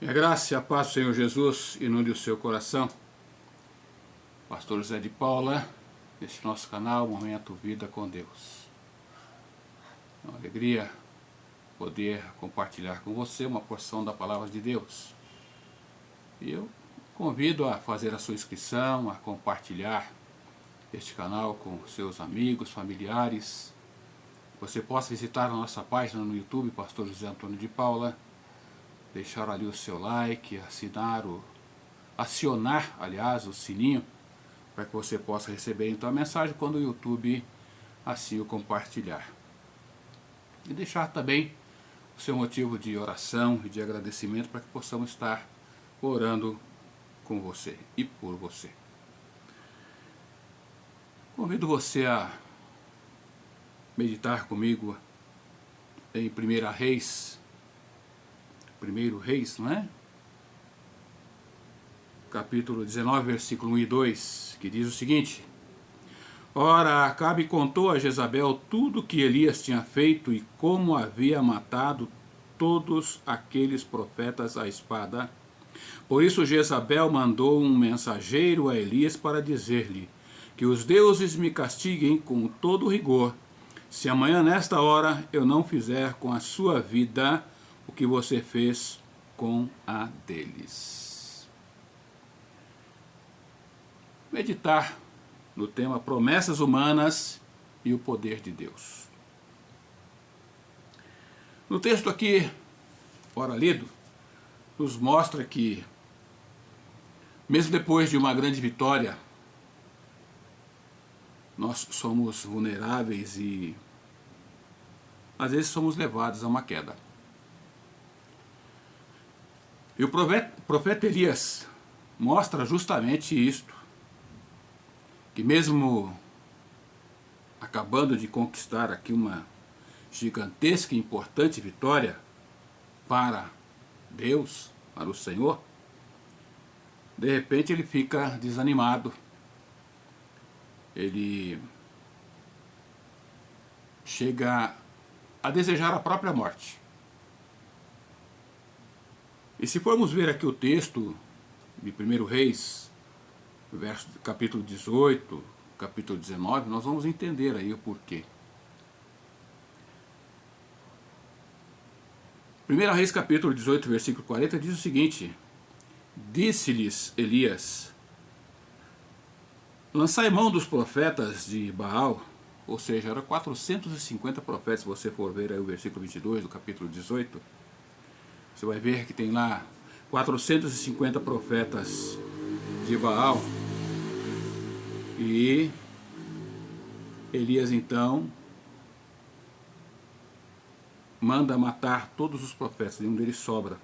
E a graça e a paz do Senhor Jesus inunde o seu coração. Pastor José de Paula, neste nosso canal, Momento Vida com Deus. É uma alegria poder compartilhar com você uma porção da Palavra de Deus. E eu convido a fazer a sua inscrição, a compartilhar este canal com seus amigos, familiares. Você possa visitar a nossa página no YouTube, Pastor José Antônio de Paula, deixar ali o seu like, acionar, o sininho, para que você possa receber então a mensagem quando o YouTube assim o compartilhar. E deixar também o seu motivo de oração e de agradecimento para que possamos estar orando com você e por você. Convido você a meditar comigo em 1 Reis, não é? Capítulo 19, versículo 1 e 2, que diz o seguinte: Ora, Acabe contou a Jezabel tudo o que Elias tinha feito e como havia matado todos aqueles profetas à espada. Por isso Jezabel mandou um mensageiro a Elias para dizer-lhe: que os deuses me castiguem com todo rigor, se amanhã nesta hora eu não fizer com a sua vida o que você fez com a deles. Meditar no tema promessas humanas e o poder de Deus. No texto aqui, fora lido, nos mostra que, mesmo depois de uma grande vitória, nós somos vulneráveis e às vezes somos levados a uma queda. E o profeta Elias mostra justamente isto, que mesmo acabando de conquistar aqui uma gigantesca e importante vitória para Deus, para o Senhor, de repente ele fica desanimado, ele chega a desejar a própria morte. E se formos ver aqui o texto de 1 Reis, capítulo 18, capítulo 19, nós vamos entender aí o porquê. 1 Reis, capítulo 18, versículo 40, diz o seguinte: Disse-lhes Elias: lançai mão dos profetas de Baal, ou seja, eram 450 profetas. Se você for ver aí o versículo 22 do capítulo 18, você vai ver que tem lá 450 profetas de Baal. E Elias então manda matar todos os profetas, nenhum deles sobra.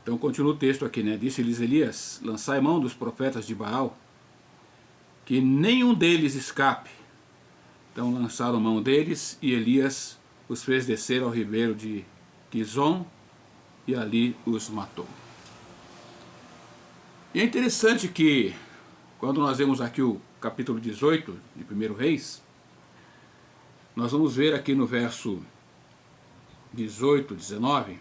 Então continua o texto aqui, né? Disse-lhes Elias: lançai mão dos profetas de Baal, que nenhum deles escape. Então lançaram mão deles e Elias os fez descer ao ribeiro de Quizon e ali os matou. E é interessante que, quando nós vemos aqui o capítulo 18 de 1 Reis, nós vamos ver aqui no verso 18, 19,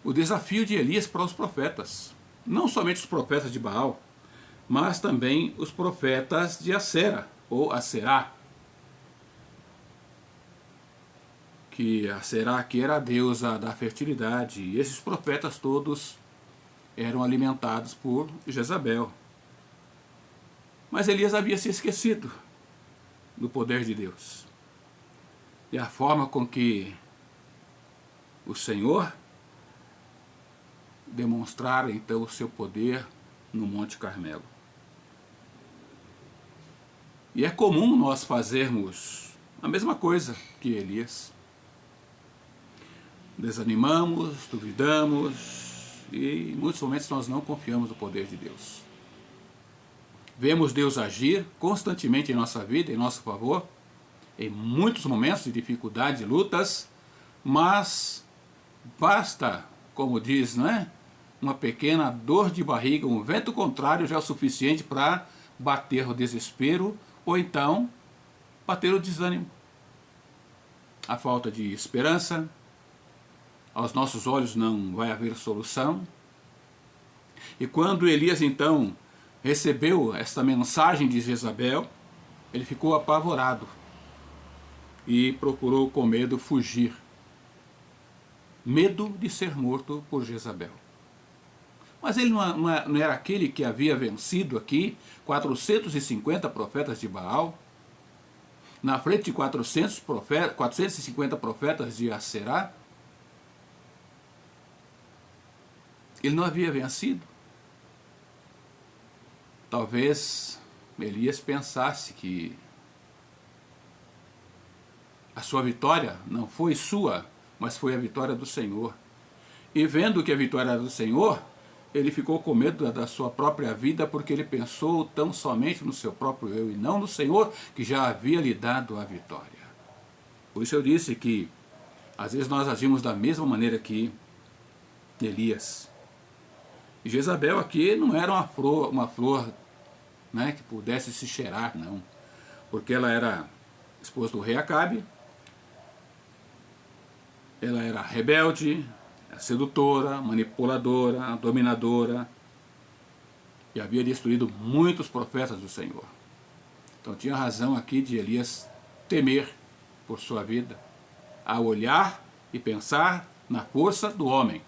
o desafio de Elias para os profetas. Não somente os profetas de Baal, mas também os profetas de Acera, ou Aserá, que Aserá que era a deusa da fertilidade, e esses profetas todos eram alimentados por Jezabel. Mas Elias havia se esquecido do poder de Deus e a forma com que o Senhor demonstrara então o seu poder no Monte Carmelo. E é comum nós fazermos a mesma coisa que Elias. Desanimamos, duvidamos e em muitos momentos nós não confiamos no poder de Deus. Vemos Deus agir constantemente em nossa vida, em nosso favor, em muitos momentos de dificuldades e lutas, mas basta, como diz, não é? Uma pequena dor de barriga, um vento contrário já é o suficiente para bater o desespero ou então bater o desânimo. A falta de esperança, aos nossos olhos não vai haver solução. E quando Elias então recebeu esta mensagem de Jezabel, ele ficou apavorado e procurou com medo fugir. Medo de ser morto por Jezabel. Mas ele não era aquele que havia vencido aqui 450 profetas de Baal, na frente de 450 profetas de Aserá? Ele não havia vencido. Talvez Elias pensasse que a sua vitória não foi sua, mas foi a vitória do Senhor. E vendo que a vitória era do Senhor, ele ficou com medo da sua própria vida, porque ele pensou tão somente no seu próprio eu e não no Senhor, que já havia lhe dado a vitória. Por isso eu disse que às vezes nós agimos da mesma maneira que Elias. E Jezabel aqui não era uma flor, né, que pudesse se cheirar, não. Porque ela era esposa do rei Acabe, ela era rebelde, sedutora, manipuladora, dominadora, e havia destruído muitos profetas do Senhor. Então tinha razão aqui de Elias temer por sua vida, a olhar e pensar na força do homem,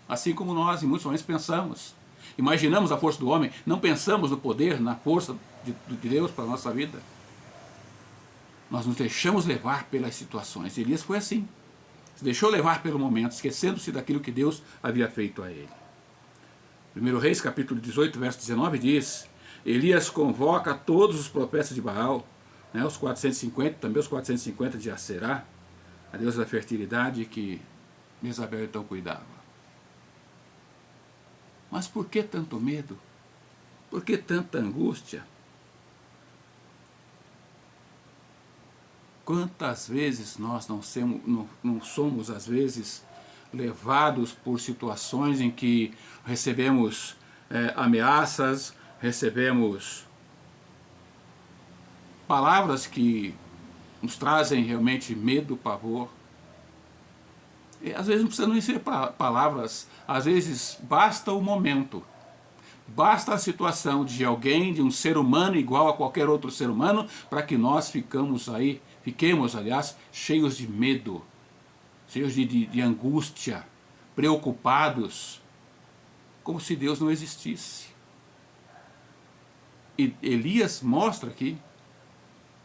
assim como nós em muitos momentos pensamos. Imaginamos a força do homem, não pensamos no poder, na força de Deus para a nossa vida. Nós nos deixamos levar pelas situações. Elias foi assim. Se deixou levar pelo momento, esquecendo-se daquilo que Deus havia feito a ele. 1 Reis, capítulo 18, verso 19, diz: Elias convoca todos os profetas de Baal, né, os 450, também os 450 de Aserá, a deusa da fertilidade, que Jezabel então cuidava. Mas por que tanto medo? Por que tanta angústia? Quantas vezes nós não somos, às vezes, levados por situações em que recebemos ameaças, recebemos palavras que nos trazem realmente medo, pavor. E, às vezes não precisa nem ser palavras, às vezes basta o momento. Basta a situação de alguém, de um ser humano igual a qualquer outro ser humano, para que nós fiquemos, cheios de medo, cheios de angústia, preocupados, como se Deus não existisse. E Elias mostra aqui,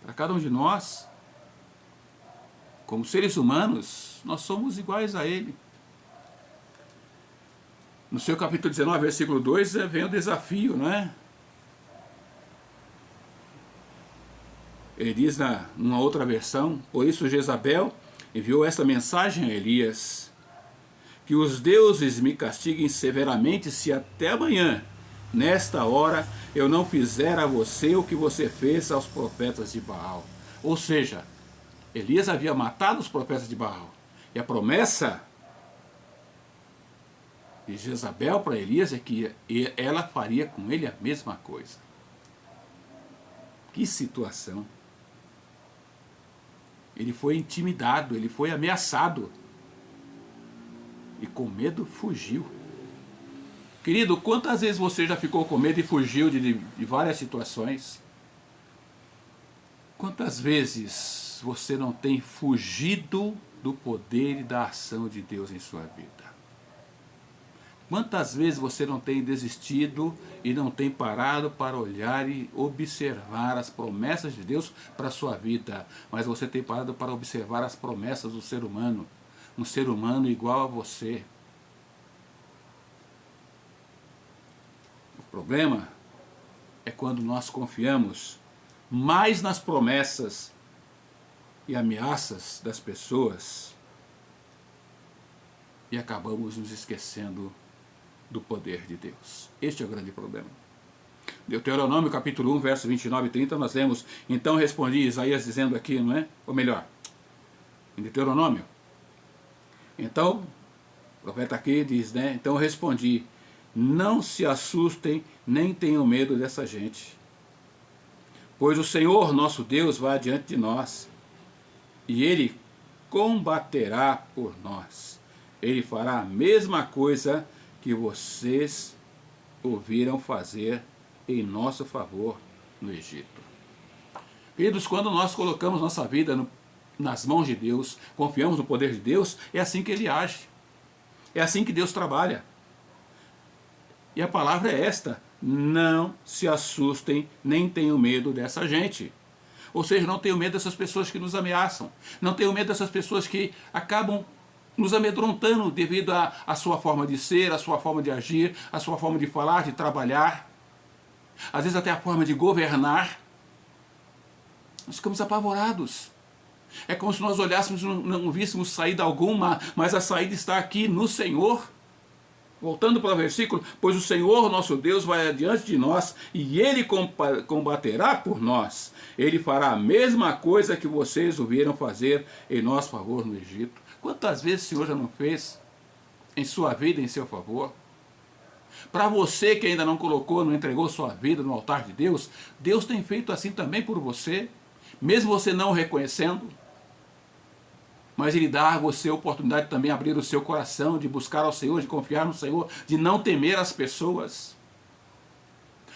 para cada um de nós, como seres humanos, nós somos iguais a ele. No seu capítulo 19, versículo 2, vem o desafio, não é? Ele diz numa outra versão: por isso Jezabel enviou esta mensagem a Elias: que os deuses me castiguem severamente se até amanhã, nesta hora, eu não fizer a você o que você fez aos profetas de Baal. Ou seja, Elias havia matado os profetas de Baal. E a promessa de Jezabel para Elias é que ela faria com ele a mesma coisa. Que situação! Ele foi intimidado, ele foi ameaçado. E com medo fugiu. Querido, quantas vezes você já ficou com medo e fugiu de várias situações? Quantas vezes você não tem fugido do poder e da ação de Deus em sua vida? Quantas vezes você não tem desistido e não tem parado para olhar e observar as promessas de Deus para a sua vida, mas você tem parado para observar as promessas do ser humano, um ser humano igual a você. O problema é quando nós confiamos mais nas promessas e ameaças das pessoas e acabamos nos esquecendo do poder de Deus. Este é o grande problema. Deuteronômio capítulo 1, verso 29 e 30, nós lemos: então respondi, Isaías dizendo aqui, não é? Ou melhor, em Deuteronômio. Então, o profeta aqui diz, né? Então respondi, não se assustem, nem tenham medo dessa gente. Pois o Senhor nosso Deus vai adiante de nós, e Ele combaterá por nós. Ele fará a mesma coisa que vocês ouviram fazer em nosso favor no Egito. Queridos, quando nós colocamos nossa vida nas mãos de Deus, confiamos no poder de Deus, é assim que Ele age. É assim que Deus trabalha. E a palavra é esta: não se assustem, nem tenham medo dessa gente. Ou seja, não tenham medo dessas pessoas que nos ameaçam. Não tenham medo dessas pessoas que acabam nos amedrontando devido à sua forma de ser, à sua forma de agir, à sua forma de falar, de trabalhar. Às vezes até a forma de governar. Nós ficamos apavorados. É como se nós olhássemos e não víssemos saída alguma, mas a saída está aqui no Senhor. Voltando para o versículo: pois o Senhor nosso Deus vai adiante de nós e Ele combaterá por nós. Ele fará a mesma coisa que vocês ouviram fazer em nosso favor no Egito. Quantas vezes o Senhor já não fez em sua vida, em seu favor? Para você que ainda não colocou, não entregou sua vida no altar de Deus, Deus tem feito assim também por você, mesmo você não o reconhecendo. Mas Ele dá a você a oportunidade de também abrir o seu coração, de buscar ao Senhor, de confiar no Senhor, de não temer as pessoas.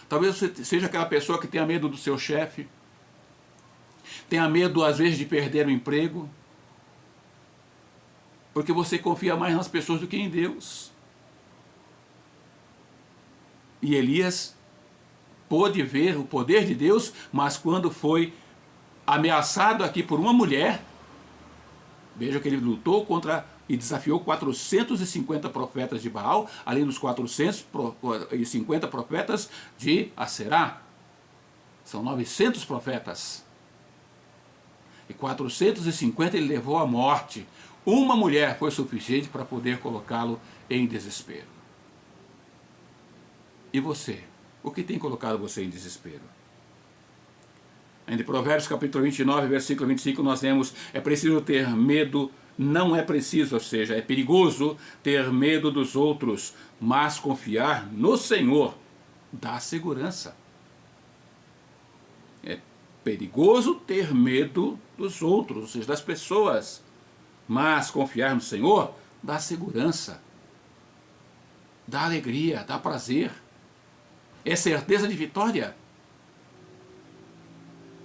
Talvez você seja aquela pessoa que tenha medo do seu chefe, tenha medo às vezes de perder o emprego, porque você confia mais nas pessoas do que em Deus. E Elias pôde ver o poder de Deus, mas quando foi ameaçado aqui por uma mulher, veja que ele lutou contra e desafiou 450 profetas de Baal, além dos 450 profetas de Aserá. São 900 profetas. E 450 ele levou à morte. Uma mulher foi suficiente para poder colocá-lo em desespero. E você? O que tem colocado você em desespero? Em Provérbios capítulo 29, versículo 25, nós lemos: é preciso ter medo, não é preciso, ou seja, é perigoso ter medo dos outros, mas confiar no Senhor dá segurança. É perigoso ter medo dos outros, ou seja, das pessoas, mas confiar no Senhor dá segurança, dá alegria, dá prazer, é certeza de vitória.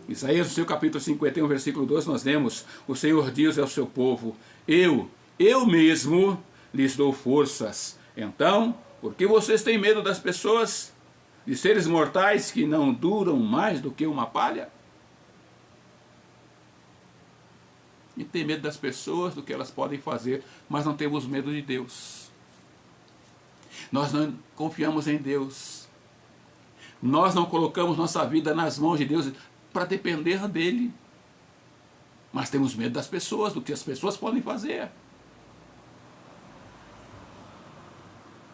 Isaías, no seu capítulo 51, versículo 12, nós lemos: o Senhor diz ao seu povo: eu mesmo lhes dou forças. Então, por que vocês têm medo das pessoas, de seres mortais que não duram mais do que uma palha? E tem medo das pessoas, do que elas podem fazer, mas não temos medo de Deus. Nós não confiamos em Deus. Nós não colocamos nossa vida nas mãos de Deus para depender dele. Mas temos medo das pessoas, do que as pessoas podem fazer.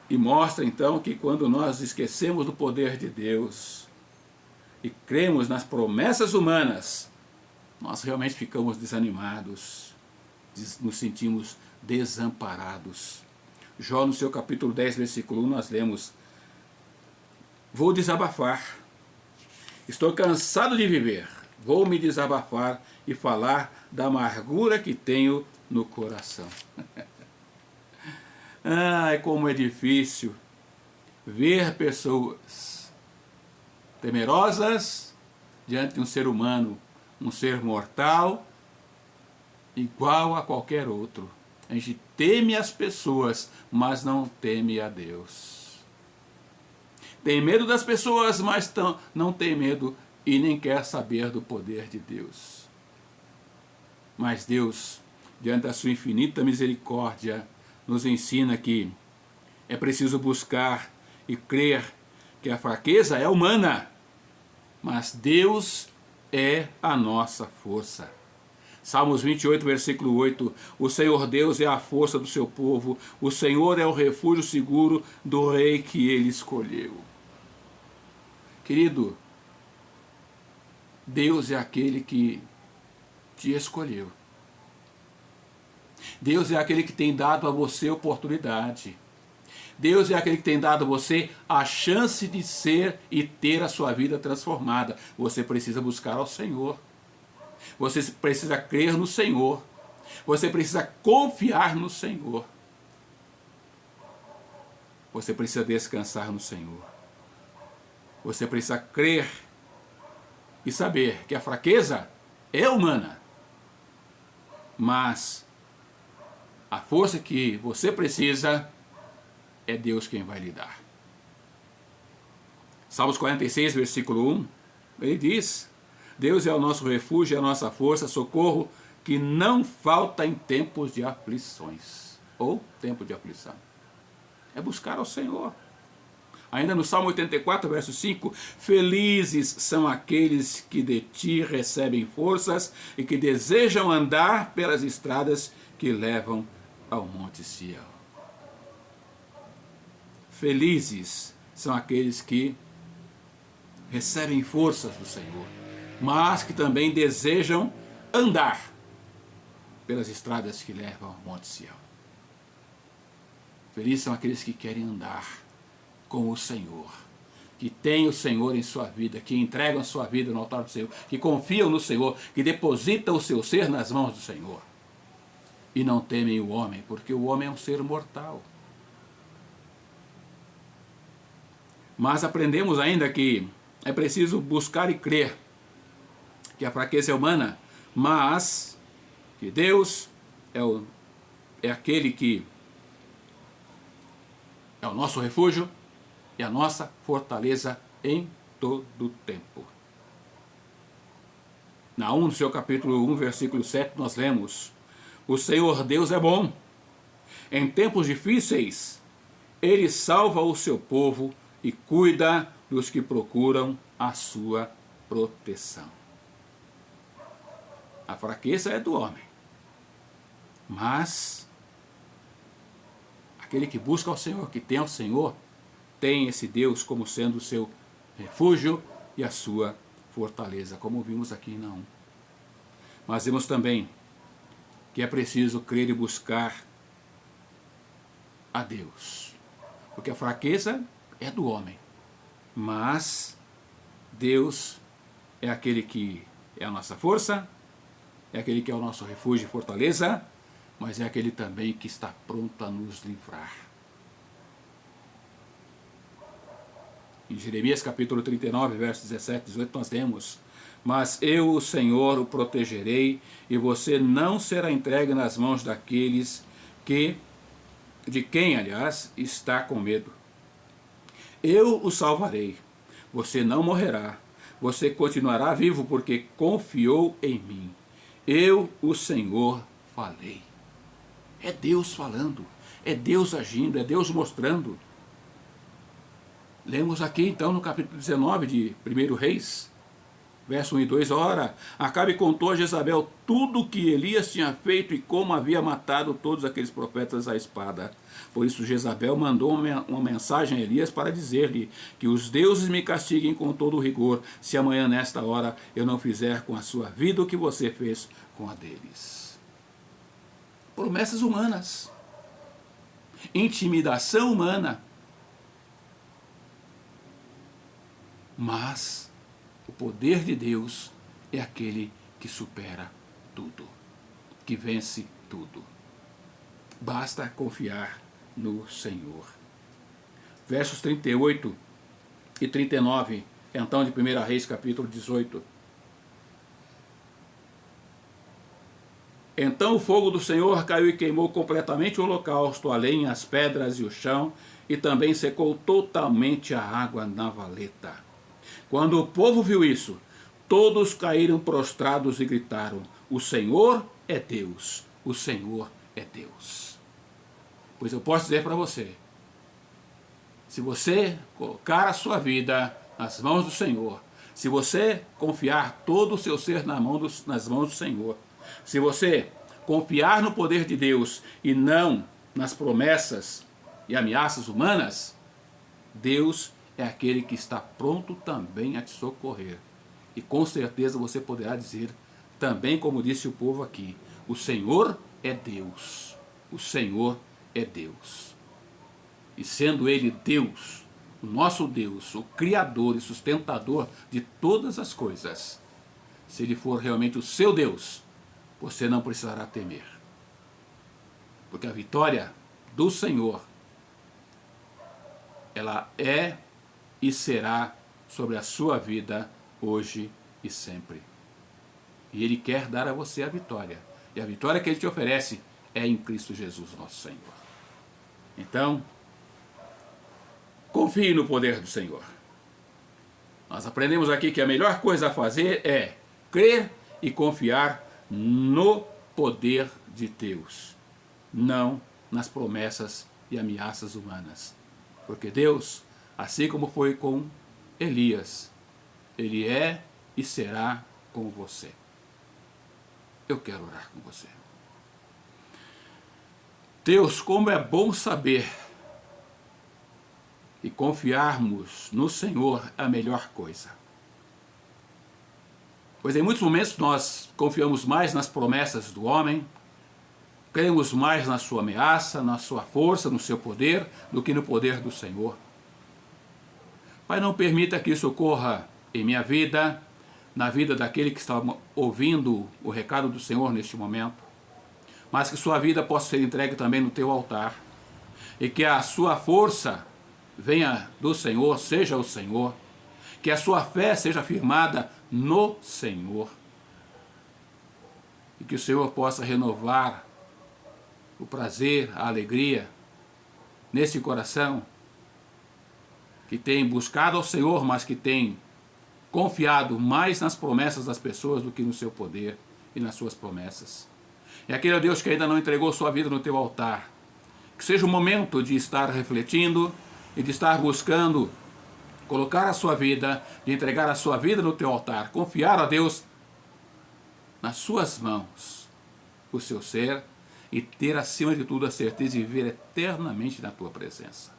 E mostra então que quando nós esquecemos do poder de Deus e cremos nas promessas humanas, nós realmente ficamos desanimados, nos sentimos desamparados. Jó, no seu capítulo 10, versículo 1, nós lemos: vou desabafar. Estou cansado de viver, vou me desabafar e falar da amargura que tenho no coração. Ai, como é difícil ver pessoas temerosas diante de um ser humano, um ser mortal, igual a qualquer outro. A gente teme as pessoas, mas não teme a Deus. Tem medo das pessoas, mas não tem medo e nem quer saber do poder de Deus. Mas Deus, diante da sua infinita misericórdia, nos ensina que é preciso buscar e crer que a fraqueza é humana, mas Deus é a nossa força. Salmos 28, versículo 8: o Senhor Deus é a força do seu povo, o Senhor é o refúgio seguro do rei que ele escolheu. Querido, Deus é aquele que te escolheu. Deus é aquele que tem dado a você oportunidade. Deus é aquele que tem dado a você a chance de ser e ter a sua vida transformada. Você precisa buscar ao Senhor. Você precisa crer no Senhor. Você precisa confiar no Senhor. Você precisa descansar no Senhor. Você precisa crer e saber que a fraqueza é humana, mas a força que você precisa é Deus quem vai lhe dar. Salmos 46, versículo 1, ele diz: Deus é o nosso refúgio, é a nossa força, socorro que não falta em tempos de aflições, ou tempo de aflição. É buscar ao Senhor. Ainda no Salmo 84, verso 5, felizes são aqueles que de ti recebem forças e que desejam andar pelas estradas que levam ao Monte Sião. Felizes são aqueles que recebem forças do Senhor, mas que também desejam andar pelas estradas que levam ao Monte Sião. Felizes são aqueles que querem andar com o Senhor, que têm o Senhor em sua vida, que entregam a sua vida no altar do Senhor, que confiam no Senhor, que depositam o seu ser nas mãos do Senhor. E não temem o homem, porque o homem é um ser mortal. Mas aprendemos ainda que é preciso buscar e crer que a fraqueza é humana, mas que Deus é aquele que é o nosso refúgio e a nossa fortaleza em todo o tempo. Naum, no seu capítulo 1, versículo 7, nós lemos: o Senhor Deus é bom. Em tempos difíceis, Ele salva o seu povo e cuida dos que procuram a sua proteção. A fraqueza é do homem, mas aquele que busca ao Senhor, que tem ao Senhor, tem esse Deus como sendo o seu refúgio e a sua fortaleza, como vimos aqui em Naum. Mas vimos também que é preciso crer e buscar a Deus, porque a fraqueza é do homem, mas Deus é aquele que é a nossa força, é aquele que é o nosso refúgio e fortaleza, mas é aquele também que está pronto a nos livrar. Em Jeremias capítulo 39, versos 17 e 18, nós temos: mas eu, o Senhor, o protegerei, e você não será entregue nas mãos daqueles de quem, aliás, está com medo. Eu o salvarei, você não morrerá, você continuará vivo porque confiou em mim. Eu, o Senhor, falei. É Deus falando, é Deus agindo, é Deus mostrando. Lemos aqui então no capítulo 19 de 1 Reis, verso 1 e 2, ora, Acabe contou a Jezabel tudo o que Elias tinha feito e como havia matado todos aqueles profetas à espada. Por isso Jezabel mandou uma mensagem a Elias para dizer-lhe que os deuses me castiguem com todo o rigor, se amanhã nesta hora eu não fizer com a sua vida o que você fez com a deles. Promessas humanas, intimidação humana, mas o poder de Deus é aquele que supera tudo, que vence tudo. Basta confiar no Senhor. Versos 38 e 39, então de 1 Reis, capítulo 18. Então o fogo do Senhor caiu e queimou completamente o holocausto, a lenha, as pedras e o chão, e também secou totalmente a água na valeta. Quando o povo viu isso, todos caíram prostrados e gritaram: o Senhor é Deus, o Senhor é Deus. Pois eu posso dizer para você, se você colocar a sua vida nas mãos do Senhor, se você confiar todo o seu ser nas mãos do Senhor, se você confiar no poder de Deus e não nas promessas e ameaças humanas, Deus é aquele que está pronto também a te socorrer. E com certeza você poderá dizer, também como disse o povo aqui, o Senhor é Deus. O Senhor é Deus. E sendo Ele Deus, o nosso Deus, o Criador e sustentador de todas as coisas, se Ele for realmente o seu Deus, você não precisará temer. Porque a vitória do Senhor ela é e será sobre a sua vida hoje e sempre. E Ele quer dar a você a vitória. E a vitória que Ele te oferece é em Cristo Jesus, nosso Senhor. Então, confie no poder do Senhor. Nós aprendemos aqui que a melhor coisa a fazer é crer e confiar no poder de Deus, não nas promessas e ameaças humanas. Porque Deus, assim como foi com Elias, Ele é e será com você. Eu quero orar com você. Deus, como é bom saber e confiarmos no Senhor é a melhor coisa. Pois em muitos momentos nós confiamos mais nas promessas do homem, cremos mais na sua ameaça, na sua força, no seu poder, do que no poder do Senhor. Pai, não permita que isso ocorra em minha vida, na vida daquele que está ouvindo o recado do Senhor neste momento, mas que sua vida possa ser entregue também no teu altar, e que a sua força venha do Senhor, seja o Senhor, que a sua fé seja firmada no Senhor, e que o Senhor possa renovar o prazer, a alegria nesse coração que tem buscado ao Senhor, mas que tem confiado mais nas promessas das pessoas do que no seu poder e nas suas promessas. E aquele Deus que ainda não entregou sua vida no teu altar, que seja o momento de estar refletindo e de estar buscando colocar a sua vida, de entregar a sua vida no teu altar, confiar a Deus nas suas mãos, o seu ser, e ter acima de tudo a certeza de viver eternamente na tua presença.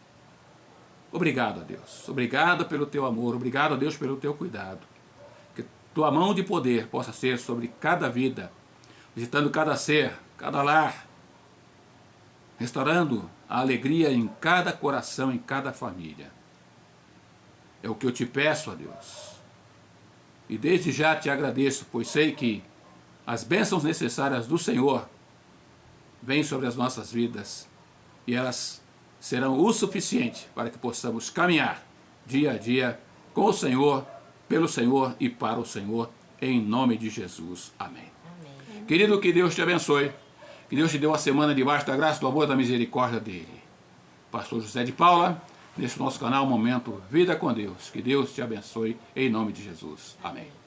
Obrigado a Deus, obrigado pelo teu amor, obrigado a Deus pelo teu cuidado. Que tua mão de poder possa ser sobre cada vida, visitando cada ser, cada lar, restaurando a alegria em cada coração, em cada família. É o que eu te peço a Deus. E desde já te agradeço, pois sei que as bênçãos necessárias do Senhor vêm sobre as nossas vidas e elas serão o suficiente para que possamos caminhar dia a dia com o Senhor, pelo Senhor e para o Senhor, em nome de Jesus. Amém. Amém. Querido, que Deus te abençoe, que Deus te dê uma semana debaixo da graça, do amor e da misericórdia dele. Pastor José de Paula, nesse nosso canal Momento Vida com Deus. Que Deus te abençoe, em nome de Jesus. Amém.